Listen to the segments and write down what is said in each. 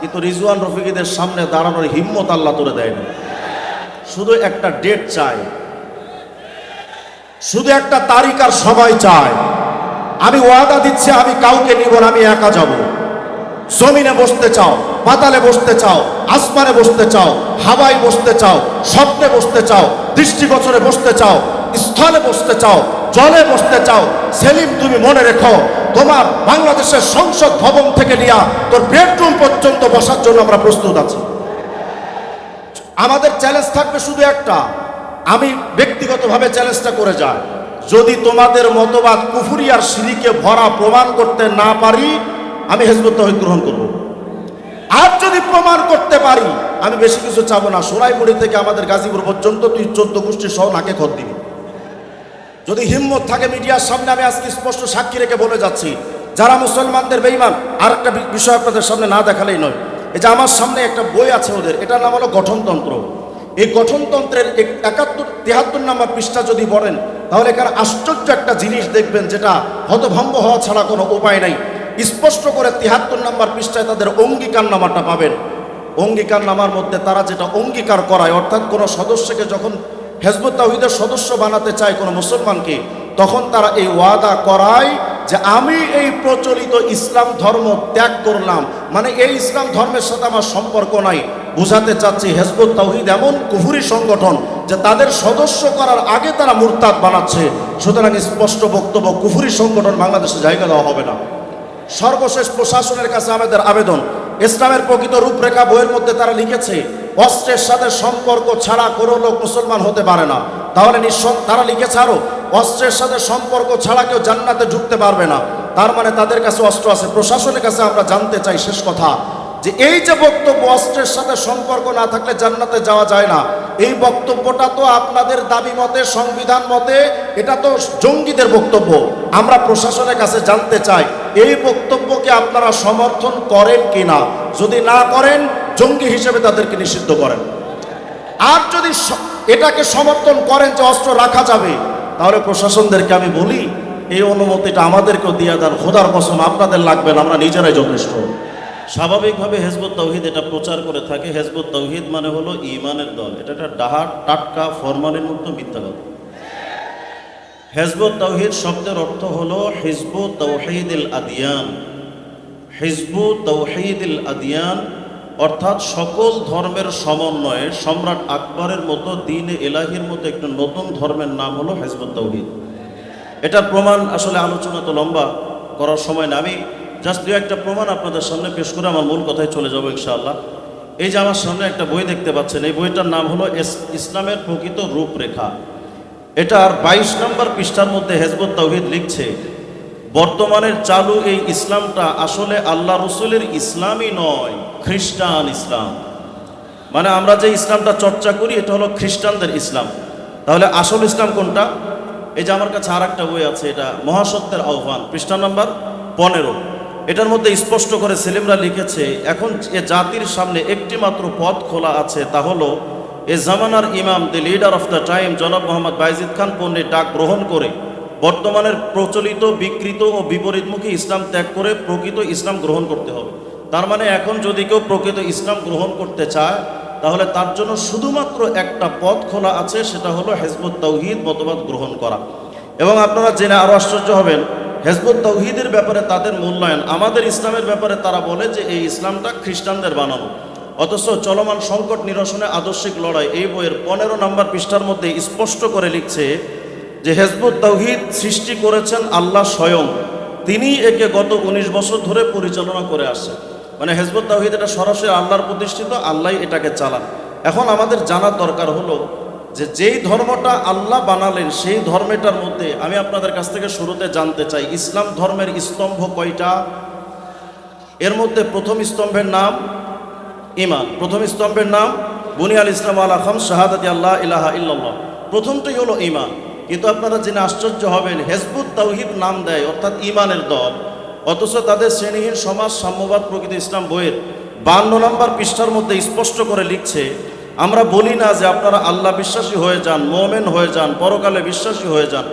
কিন্তু রিজওয়ান রফিকীদের সামনে দাঁড়ানোর হিম্মত আল্লাহ তোরে দেয়নি। শুধু একটা ডেট চাই, শুধু একটা তারিখ আর সবাই চায়। আমি ওয়াদা দিচ্ছি আমি কাউকে নিব না, আমি একা যাব। জমিনে বসতে চাও, পাতালে বসতে চাও, আসমানে বসতে চাও, হাওয়ায় বসতে চাও, স্বপ্নে বসতে চাও, দৃষ্টিগোচরে বসতে চাও, স্থলে বসতে চাও, জলে বসতে চাও, সেলিম তুমি মনে রেখো তোমার বাংলাদেশের সংসদ ভবন থেকে নিয়ে তোর বেডরুম পর্যন্ত বসার জন্য আমরা প্রস্তুত আছি। আমাদের চ্যালেঞ্জ থাকবে শুধু একটা, আমি ব্যক্তিগতভাবে চ্যালেঞ্জটা করে যাই, যদি তোমাদের মতবাদ কুফরি আর শিরকে ভরা প্রমাণ করতে না পারি আমি হিজবুত তাওহীদ গ্রহণ করব। আর যদি প্রমাণ করতে পারি আমি বেশি কিছু চাবো না, সোনাইমুড়ি থেকে আমাদের গাজীপুর পর্যন্ত তুই 14 গোষ্ঠী সহ নাকে খত দিবি। যদি হিম্মত থাকে মিডিয়ার সামনে আমি আজকে স্পষ্ট সাক্ষী রেখে বলে যাচ্ছি, যারা মুসলমানদের বেঈমান। আর একটা বিষয় আপনাদের সামনে না দেখালেই নয়, এই যে আমার সামনে একটা বই আছে ওদের, এটার নাম হলো গঠনতন্ত্র। এই গঠনতন্ত্রের 73 নম্বর পৃষ্ঠা যদি পড়েন তাহলে এখানে আশ্চর্য একটা জিনিস দেখবেন, যেটা হতভম্ব হওয়া ছাড়া কোনো উপায় নাই। স্পষ্ট করে 73 নম্বর পৃষ্ঠায় তাদের অঙ্গীকার নামাটা পাবেন। অঙ্গীকার নামার মধ্যে তারা যেটা অঙ্গীকার করায়, অর্থাৎ কোনো সদস্যকে যখন হিজবুত তাওহীদের সদস্য বানাতে চায় কোনো মুসলমানকে, তখন তারা এই ওয়াদা করায় যে আমি এই প্রচলিত ইসলাম ধর্ম ত্যাগ করলাম, মানে এই ইসলাম ধর্মের সাথে আমার সম্পর্ক নাই। বুঝাতে চাচ্ছি হিজবুত তাওহীদ এমন কুফরি সংগঠন যে তাদের সদস্য করার আগে তারা মুরতাদ বানাচ্ছে। সুতরাং স্পষ্ট বক্তব্য, কুফরি সংগঠন বাংলাদেশে জায়গা দেওয়া হবে না। সর্বশেষ প্রশাসনের কাছে আমাদের আবেদন, ইসলামের প্রকৃত রূপরেখা বইয়ের মধ্যে তারা লিখেছে অস্ত্রের সাথে সম্পর্ক ছাড়া কোনো লোক মুসলমান হতে পারে না। তাহলে তারা লিখেছে আরো অস্ত্রের সাথে সম্পর্ক ছাড়া কেউ জান্নাতে ঢুকতে পারবে না। তার মানে তাদের কাছে অস্ত্র আছে। প্রশাসনের কাছে আমরা জানতে চাই, শেষ কথা, যে এই যে বক্তব্য অস্ত্রের সাথে সম্পর্ক না থাকলে জান্নাতে যাওয়া যায় না, এই বক্তব্যটা তো আপনাদের দাবি মতে, সংবিধান মতে এটা তো জঙ্গিদের বক্তব্য। আমরা প্রশাসনের কাছে জানতে চাই এই বক্তব্যকে আপনারা সমর্থন করেন কিনা। যদি না করেন জঙ্গি হিসেবে তাদেরকে নিষিদ্ধ করেন। আর যদি এটাকে সমর্থন করেন যে অস্ত্র রাখা যাবে, তাহলে প্রশাসনদেরকে আমি বলি এই অনুমতিটা আমাদেরকেও দিয়ে দেন। খোদার কসম আপনাদের লাগবে না, আমরা নিজেরাই যথেষ্ট। স্বাভাবিকভাবে হিজবুত তাওহীদ এটা প্রচার করে থাকে, হিজবুত তাওহীদ মানে হলো ঈমানের দল। এটা একটা ডাহার টাটকা ফরমালিন মুক্ত মিথ্যা কথা। হিজবুত তাওহীদ শব্দের অর্থ হলো হিজবু তাওহীদুল আদিয়ান। হিজবু তাওহীদুল আদিয়ান অর্থাৎ সকল ধর্মের সমন্বয়ে সম্রাট আকবরের মতো দ্বীন-এ ইলাহির মতো একটা নতুন ধর্মের নাম হলো হিজবুত তাওহীদ। এটার প্রমাণ আসলে আলোচনা তো লম্বা করার সময় না, আমি জাস্ট দু একটা প্রমাণ আপনাদের সামনে পেশ করে আমার মূল কথায় চলে যাবো ইনশাআল্লাহ। এই যে আমার সামনে একটা বই দেখতে পাচ্ছেন, এই বইটার নাম হলো ইসলামের প্রকৃত রূপরেখা। এটার 22 নম্বর পৃষ্ঠার মধ্যে হিজবুত তাওহীদ লিখছে, বর্তমানের চালু এই ইসলামটা আসলে আল্লাহ রসুলের ইসলামই নয়, খ্রিস্টান ইসলাম। মানে আমরা যে ইসলামটা চর্চা করি এটা হলো খ্রিস্টানদের ইসলাম। তাহলে আসল ইসলাম কোনটা? এই যে আমার কাছে আর একটা বই আছে, এটা মহাসত্যের আহ্বান, পৃষ্ঠা নম্বর 15। এটার মধ্যে স্পষ্ট করে সেলিমরা লিখেছে, এখন এ জাতির সামনে একটি মাত্র পথ খোলা আছে, তা হলো এ জামানার ইমাম, দি লিডার অফ দ্য টাইম জনাব মোহাম্মদ বাইজিদ খান পন্নীর ডাক গ্রহণ করে বর্তমানের প্রচলিত, বিকৃত ও বিপরীতমুখী ইসলাম ত্যাগ করে প্রকৃত ইসলাম গ্রহণ করতে হবে। তার মানে এখন যদি কেউ প্রকৃত ইসলাম গ্রহণ করতে চায় তাহলে তার জন্য শুধুমাত্র একটা পথ খোলা আছে, সেটা হলো হিজবুত তাওহীদ মতবাদ গ্রহণ করা। এবং আপনারা জেনে আরও আশ্চর্য হবেন, হিজবুত তাওহীদের ব্যাপারে তাদের মূল্যায়ন আমাদের ইসলামের ব্যাপারে তারা বলে যে এই ইসলামটা খ্রিস্টানদের বানানো। অথচ চলমান সংকট নিরসনে আদর্শিক লড়াই এই বইয়ের 15 নম্বর পৃষ্ঠার মধ্যে স্পষ্ট করে লিখছে যে হিজবুত তাওহীদ সৃষ্টি করেছেন আল্লাহ স্বয়ং, তিনি একে গত 19 বছর ধরে পরিচালনা করে আসছেন। মানে হিজবুত তাওহীদ এটা সরাসরি আল্লাহর প্রতিষ্ঠিত, আল্লাহ এটাকে চালান। এখন আমাদের জানার দরকার হলো যে যেই ধর্মটা আল্লাহ বানালেন সেই ধর্মটার মধ্যে আমি আপনাদের কাছ থেকে শুরুতে জানতে চাই ইসলাম ধর্মের স্তম্ভ কয়টা? এর মধ্যে প্রথম স্তম্ভের নাম ঈমান, প্রথম স্তম্ভের নাম বুনিয়াল ইসলাম আলা খামস শাহাদাতি আল্লাহ ইলাহা ইল্লাল্লাহ, প্রথমটাই হলো ঈমান। কিন্তু আপনারা জেনে আশ্চর্য হবেন, হিজবুত তাওহীদ নাম দেয় অর্থাৎ ঈমানের দল, অথচ তাদের শ্রেণীহীন সমাজ সাম্যবাদ প্রকৃত ইসলাম বইয়ের 52 নম্বর পৃষ্ঠার মধ্যে স্পষ্ট করে লিখছে, আমরা বলি না যে আপনারা আল্লাহ বিশ্বাসী হয়ে যান, মুমিন হয়ে যান, পরকালে বিশ্বাসী হয়ে যান।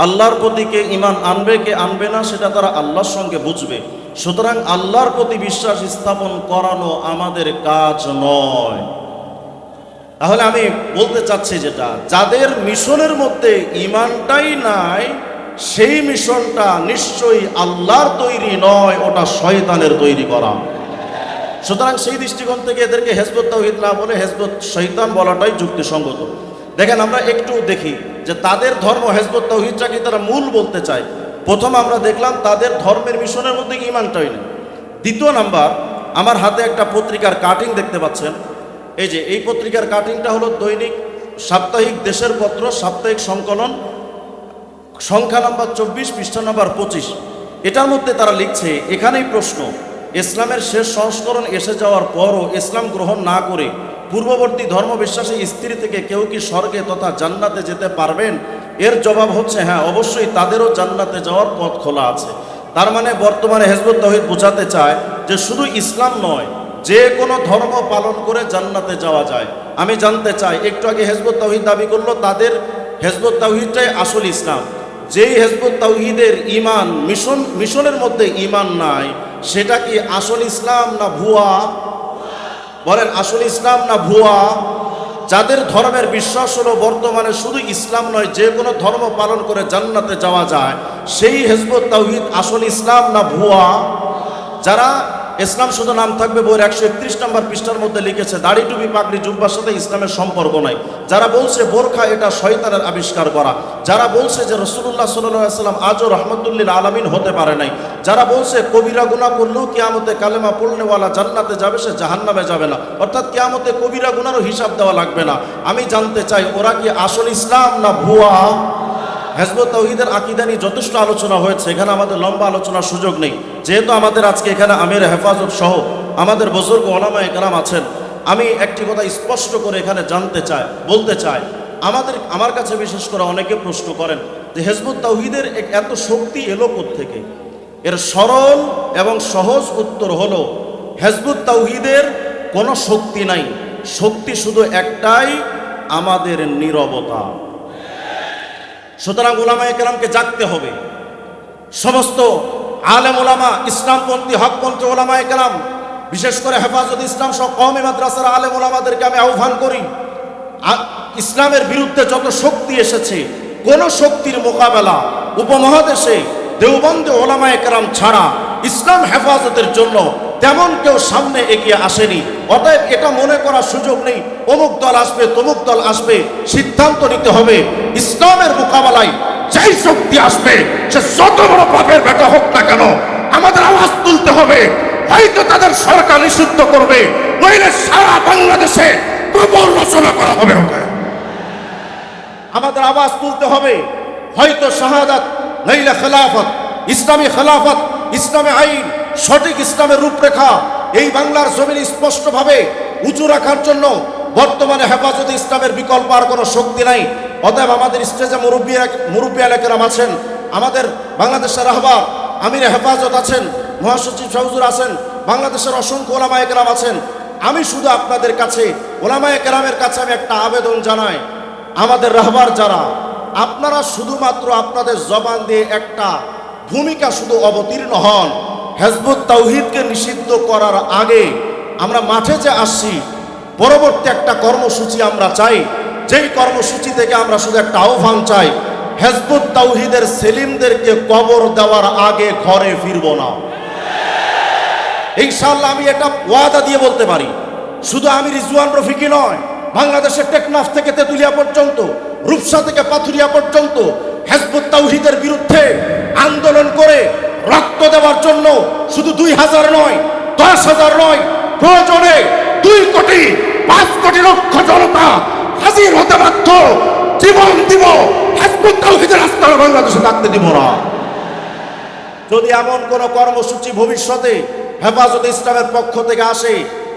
আল্লাহর প্রতি কে ঈমান আনবে কে আনবে না সেটা তারা আল্লাহর সঙ্গে বুঝবে। সুতরাং আল্লাহর প্রতি বিশ্বাস স্থাপন করানো আমাদের কাজ নয়। তাহলে আমি বলতে চাচ্ছি যেটা, যাদের মিশনের মধ্যে ঈমানটাই নাই, সেই মিশনটা নিশ্চয়ই আল্লাহর তৈরি নয়, ওটা শয়তানের তৈরি করা। সুতরাং সেই দৃষ্টিকোণ থেকে এদেরকে হিজবুত তাওহীদ না বলে হিজবুত শয়তান বলাটাই যুক্তিসঙ্গত। দেখেন, আমরা একটু দেখি যে তাদের ধর্ম হিজবুত তাওহীদটা কি তারা মূল বলতে চায়। প্রথম আমরা দেখলাম তাদের ধর্মের মিশনের মধ্যে ঈমানটাই নেই। দ্বিতীয় নাম্বার, আমার হাতে একটা পত্রিকার কাটিং দেখতে পাচ্ছেন। এই যে এই পত্রিকার কাটিংটা হলো দৈনিক সাপ্তাহিক দেশের পত্র সাপ্তাহিক সংকলন, সংখ্যা নাম্বার 24, পৃষ্ঠা নাম্বার 25। এটার মধ্যে তারা লিখছে, এখানেই প্রশ্ন, ইসলামের শেষ সংস্করণ এসে যাওয়ার পরও ইসলাম গ্রহণ না করে পূর্ববর্তী ধর্মবিশ্বাসী স্ত্রী থেকে কেউ কি স্বর্গে তথা জান্নাতে যেতে পারবেন? এর জবাব হচ্ছে হ্যাঁ, অবশ্যই তাদেরও জান্নাতে যাওয়ার পথ খোলা আছে। তার মানে বর্তমানে হিজবুত তাওহীদ বোঝাতে চায় যে শুধু ইসলাম নয়, যে কোনো ধর্ম পালন করে জান্নাতে যাওয়া যায়। আমি জানতে চাই, একটু আগে হিজবুত তাওহীদ দাবি করলো তাদের হিজবুত তাওহীদটাই আসল ইসলাম। যেই হিজবুত তাওহীদের ঈমান মিশনের মধ্যে ঈমান নাই, সেটা কি আসল ইসলাম না ভুয়া? বলেন, আসল ইসলাম না ভুয়া? যাদের ধর্মের বিশ্বাস হলো বর্তমানে শুধু ইসলাম নয়, যে কোনো ধর্ম পালন করে জান্নাতে যাওয়া যায়, সেই হিজবুত তাওহীদ আসল ইসলাম না ভুয়া? যারা ইসলাম শুধু নাম থাকবে বইয়ের 131 নম্বর পৃষ্ঠার মধ্যে লিখেছে দাড়ি টুপি পাগড়ি জুব্বার সাথে ইসলামের সম্পর্ক নাই, যারা বলছে বোরখা এটা শয়তানের আবিষ্কার করা, যারা বলছে যে রাসূলুল্লাহ সাল্লাল্লাহু আলাইহি ওয়াসাল্লাম আজও রাহমাতুল্লিল আলামিন হতে পারে নাই, যারা বলছে কবিরা গুনাহ করলেও কিয়ামতে কালেমা পড়নেওয়ালা জান্নাতে যাবে, সে জাহান্নামে যাবে না, অর্থাৎ কিয়ামতে কবিরা গুনাহরও হিসাব দেওয়া লাগবে না। আমি জানতে চাই, ওরা কি আসল ইসলাম না ভুয়া? হিজবুত তাওহীদের আকীদা নিয়ে যথেষ্ট আলোচনা হয়েছে, এখানে আমাদের লম্বা আলোচনার সুযোগ নেই। যেহেতু আমাদের আজকে এখানে আমির হেফাজত সহ আমাদের বুজুর্গ উলামায়ে কেরাম আছেন, আমি একটি কথা স্পষ্ট করে এখানে বলতে চাই, আমার কাছে বিশেষ করে অনেকে প্রশ্ন করেন যে হিজবুত তাওহীদের এত শক্তি এলো কোত্থেকে? এর সরল এবং সহজ উত্তর হলো, হিজবুত তাওহীদের কোনো শক্তি নাই, শক্তি শুধু একটাই, আমাদের নীরবতা। সুতরাং উলামায়ে কেরামকে জাগতে হবে। সমস্ত আলেম ওলামা, ইসলামপন্থী হকপন্থী ওলামায়ে কেরাম, বিশেষ করে হেফাজত ইসলাম সহ কওমি মাদ্রাসার আলেম ওলামাদেরকে আমি আহ্বান করি, ইসলামের বিরুদ্ধে যত শক্তি এসেছে, কোন শক্তির মোকাবেলা উপমহাদেশে দেওবন্দে ওলামায়ে কেরাম ছাড়া ইসলাম হেফাজতের জন্য তেমন কেউ সামনে এগিয়ে আসেনি। অতএব এটা মনে করার সুযোগ নেই অমুক দল আসবে তমুক দল আসবে, সিদ্ধান্ত নিতে হবে ইসলামের মোকাবেলায় যেই শক্তি আসবে, সে যত বড় পাপের বেটা হোক না কেন, আমাদের আওয়াজ তুলতে হবে। হয়তো তাদের সরকার নিষিদ্ধ করবে, নইলে সারা বাংলাদেশে কবর রচনা করা হবে। আমাদের আওয়াজ তুলতে হবে, হয়তো শাহাদাত নইলে খেলাফত, ইসলামী খেলাফত, ইসলামী আইন, সঠিক ইসলামের রূপরেখা এই বাংলার জমিনে স্পষ্টভাবে উঁচু রাখার জন্য বর্তমানে হেফাজতে ইসলামের বিকল্প আর কোনো শক্তি নাই। অতএব আমাদের স্টেজে মুরব্বী এলাকারাম আছেন, আমাদের বাংলাদেশের রাহবার আমির হেফাজত আছেন, মহাসচিব শাহজুর আছেন, বাংলাদেশের অসংখ্য ওলামায়ে কেরাম আছেন। আমি শুধু আপনাদের কাছে, ওলামায়ে কেরামের কাছে আমি একটা আবেদন জানাই, আমাদের রাহবার যারা, আপনারা শুধুমাত্র আপনাদের জবান দিয়ে একটা ভূমিকা শুধু অবতীর্ণ হন, হিজবুত তাওহীদকে নিষিদ্ধ করার আগে আমরা মাঠে যে আসছি, পরবর্তী একটা কর্মসূচি আমরা চাই, যেই কর্মসূচি থেকে আমরা শুধু একটা আহ্বান চাই, হিজবুত তাওহীদের সেলিমদেরকে কবর দেওয়ার আগে ঘরে ফিরব না। ইনশাআল্লাহ আমি এটা ওয়াদা দিয়ে বলতে পারি। শুধু আমি রিজওয়ান রফিকি নয়, বাংলাদেশের টেকনাফ থেকে তেতুলিয়া পর্যন্ত, রূপসা থেকে পাথুরিয়া পর্যন্ত হিজবুত তাওহীদের বিরুদ্ধে আন্দোলন করে রক্ত দেওয়ার জন্য শুধু 2000 নয়, 10,000 নয়, প্রয়োজনে 2 কোটি 5 কোটি লক্ষ জনতা হাজির হতে বাধ্য। জীবন দিব, হিজবুত তাওহীদের আস্তানা বাংলাদেশে থাকতে দিব না। যদি এমন কোন কর্মসূচি ভবিষ্যতে হেফাজতে ইসলামের পক্ষ থেকে আসে,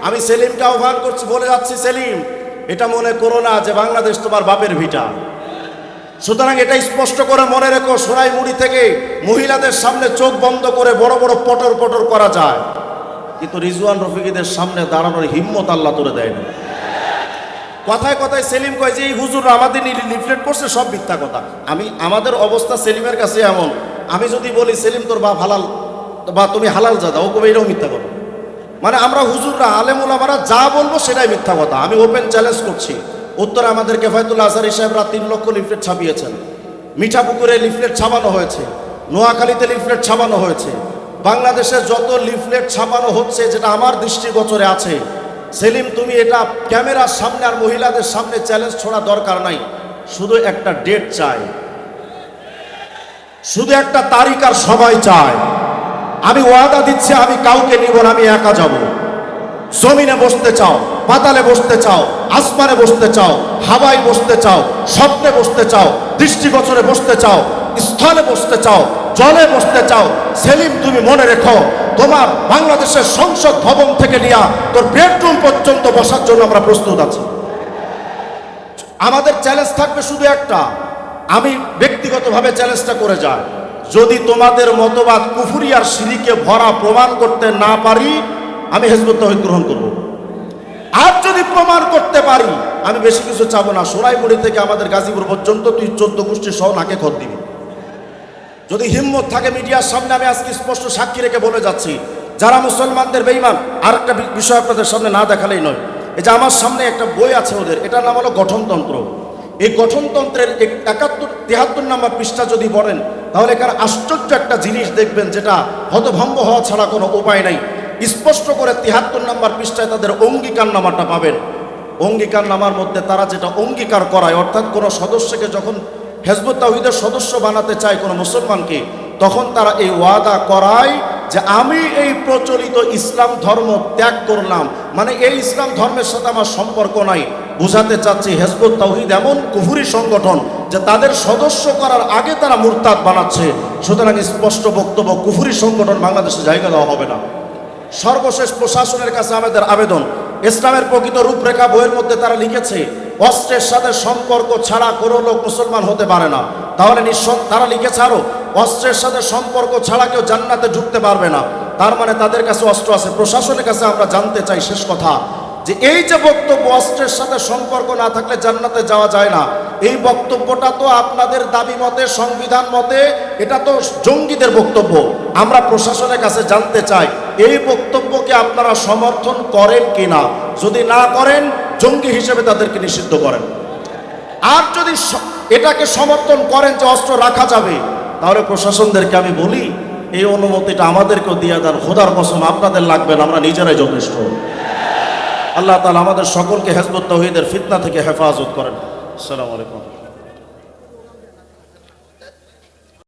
আমি সেলিমকে আহ্বান করছি, বলে যাচ্ছি, সেলিম, এটা মনে করো না যে বাংলাদেশ তোমার বাপের ভিটা। সুতরাং এটা স্পষ্ট করে মনে রেখো, সোনাইমুড়ি থেকে মহিলাদের সামনে চোখ বন্ধ করে বড় বড় পটর পটর করা যায়, কিন্তু রিজওয়ান রফিকিদের সামনে দাঁড়ানোর হিম্মত আল্লাহ তোরে দেয় না। কথায় কথায় সেলিম কয় যে এই হুজুররা আমাদের লিফলেট করছে, সব মিথ্যা কথা। আমাদের অবস্থা সেলিমের কাছে এমন, আমি যদি বলি সেলিম তোর বাপ হালাল, বা তুমি হালাল জাদা, ও কবে এটাও মিথ্যা কথা। মানে আমরা হুজুররা আলেম ওলামারা যা বলবো সেটাই মিথ্যা কথা। আমি ওপেন চ্যালেঞ্জ করছি। উত্তরে আমাদের কেফায়েতুল আজহারী সাহেবরা 3 লক্ষ লিফলেট ছাপিয়েছেন। মিঠাপুকুরে লিফলেট ছাপানো হয়েছে, নোয়াখালীতে লিফলেট ছাপানো হয়েছে। বাংলাদেশে যত লিফলেট ছাপানো হচ্ছে, যেটা আমার দৃষ্টিগোচরে আছে, সেলিম তুমি এটা ক্যামেরার সামনে আর মহিলাদের সামনে চ্যালেঞ্জ ছোড়া দরকার নাই। শুধু একটা ডেট চাই, শুধু একটা তারিখ আর সবাই চায়। আমি ওয়াদা দিচ্ছি আমি কাউকে নিব না, আমি একা যাব। জমিনে বসতে চাও, পাতালে বসতে চাও, আসমানে বসতে চাও, হাওয়ায় বসতে চাও, স্বপ্নে বসতে চাও, দৃষ্টিগোচরে বসতে চাও, স্থলে বসতে চাও, জলে বসতে চাও, সেলিম তুমি মনে রেখো তোমার বাংলাদেশের সংসদ ভবন থেকে নিয়ে তোর বেডরুম পর্যন্ত বসার জন্য আমরা প্রস্তুত আছি। আমাদের চ্যালেঞ্জ থাকবে শুধু একটা, আমি ব্যক্তিগতভাবে চ্যালেঞ্জটা করে যাই, যদি তোমাদের মতবাদ কুফরি আর শিরকে ভরা প্রমাণ করতে না পারি, আমি হিজবুত তাওহীদ গ্রহণ করব। আর যদি প্রমাণ করতে পারি, আমি বেশি কিছু চাবো না, সোনাইমুড়ি থেকে আমাদের গাজীপুর পর্যন্ত তুই 14 গোষ্ঠী সহ নাকে খত দিবি। যদি হিম্মত থাকে মিডিয়ার সামনে, আমি আজকে স্পষ্ট সাক্ষী রেখে বলে যাচ্ছি, যারা মুসলমানদের বেঈমান। আর একটা বিষয় আপনাদের সামনে না দেখালেই নয়, এই যে আমার সামনে একটা বই আছে ওদের, এটার নাম হলো গঠনতন্ত্র। এই গঠনতন্ত্রের 73 নম্বর পৃষ্ঠা যদি পড়েন, তাহলে এখানে আশ্চর্য একটা জিনিস দেখবেন, যেটা হতভম্ব হওয়া ছাড়া কোনো উপায় নাই। স্পষ্ট করে 73 নম্বর পৃষ্ঠায় তাদের অঙ্গীকার নামাটা পাবেন। অঙ্গীকার নামার মধ্যে তারা যেটা অঙ্গীকার করায়, অর্থাৎ কোনো সদস্যকে যখন হিজবুত তাওহীদের সদস্য বানাতে চায় কোনো মুসলমানকে, তখন তারা এই ওয়াদা করায় যে আমি এই প্রচলিত ইসলাম ধর্ম ত্যাগ করলাম, মানে এই ইসলাম ধর্মের সাথে আমার সম্পর্ক নাই। বুঝাতে চাচ্ছি হিজবুত তাওহীদ এমন কুফরি সংগঠন যে তাদের সদস্য করার আগে তারা মুরতাদ বানাচ্ছে। সুতরাং স্পষ্ট বক্তব্য, কুফরি সংগঠন বাংলাদেশে জায়গা দেওয়া হবে না। সর্বশেষ প্রশাসনের কাছে আমাদের আবেদন, ইসলামের প্রকৃত রূপরেখা বইয়ের মধ্যে তারা লিখেছে অস্ত্রের সাথে সম্পর্ক ছাড়া কোনো লোক মুসলমান হতে পারে না। তাহলে তারা লিখেছে আরো অস্ত্রের সাথে সম্পর্ক ছাড়া কেউ জান্নাতে ঢুকতে পারবে না। তার মানে তাদের কাছে অস্ত্র আছে। প্রশাসনের কাছে আমরা জানতে চাই, শেষ কথা, যে এই যে বক্তব্য অস্ত্রের সাথে সম্পর্ক না থাকলে জান্নাতে যাওয়া যায় না, এই বক্তব্যটা তো আপনাদের দাবি মতে, সংবিধান মতে এটা তো জঙ্গিদের বক্তব্য। আমরা প্রশাসনের কাছে জানতে চাই এই বক্তব্যকে আপনারা সমর্থন করেন কিনা। যদি না করেন, জঙ্গি হিসেবে তাদেরকে নিষিদ্ধ করেন। আর যদি এটাকে সমর্থন করেন যে অস্ত্র রাখা যাবে, তাহলে প্রশাসনদেরকে আমি বলি এই অনুমতিটা আমাদেরকেও দিয়ে দেন। খোদার কসম আপনাদের লাগবে না, আমরা নিজেরাই যথেষ্ট। আল্লাহ তাআলা আমাদের সকলকে হিজবুত তাওহীদের ফিতনা থেকে হেফাজত করেন। আসসালামু আলাইকুম।